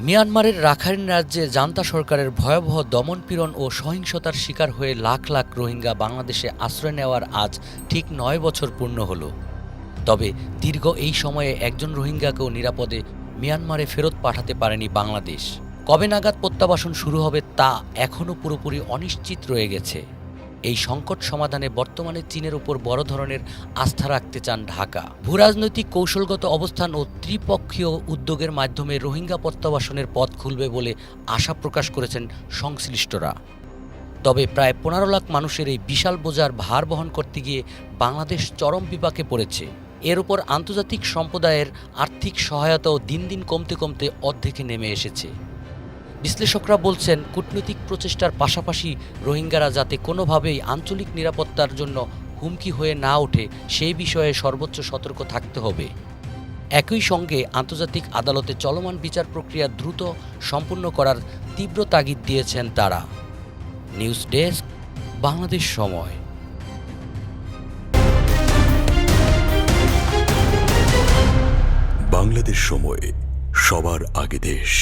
মিয়ানমারের রাখাইন রাজ্যে জান্তা সরকারের ভয়াবহ দমনপীড়ন ও সহিংসতার শিকার হয়ে লাখ লাখ রোহিঙ্গা বাংলাদেশে আশ্রয় নেওয়ার আজ ঠিক ৯ বছর পূর্ণ হল। তবে দীর্ঘ এই সময়ে একজন রোহিঙ্গাকেও নিরাপদে মিয়ানমারে ফেরত পাঠাতে পারেনি বাংলাদেশ। কবে নাগাদ প্রত্যাবাসন শুরু হবে তা এখনও পুরোপুরি অনিশ্চিত রয়ে গেছে। এই সংকট সমাধানে বর্তমানে চীনের উপর বড় ধরনের আস্থা রাখতে চান ঢাকা। ভূরাজনৈতিক কৌশলগত অবস্থান ও ত্রিপক্ষীয় উদ্যোগের মাধ্যমে রোহিঙ্গা প্রত্যাবাসনের পথ খুলবে বলে আশা প্রকাশ করেছেন সংশ্লিষ্টরা। তবে প্রায় ১৫ লাখ মানুষের এই বিশাল বোঝার ভার বহন করতে গিয়ে বাংলাদেশ চরম বিপাকে পড়েছে। এর উপর আন্তর্জাতিক সম্প্রদায়ের আর্থিক সহায়তাও দিন দিন কমতে কমতে অর্ধেকে নেমে এসেছে। বিশ্লেষকরা বলছেন, কূটনৈতিক প্রচেষ্টার পাশাপাশি রোহিঙ্গারা যাতে কোনোভাবেই আঞ্চলিক নিরাপত্তার জন্য হুমকি হয়ে না ওঠে সেই বিষয়ে সর্বোচ্চ সতর্ক থাকতে হবে। একই সঙ্গে আন্তর্জাতিক আদালতে চলমান বিচার প্রক্রিয়া দ্রুত সম্পূর্ণ করার তীব্র তাগিদ দিয়েছেন তারা। নিউজ ডেস্ক, বাংলাদেশ সময়। বাংলাদেশ সময়, সবার আগে দেশ।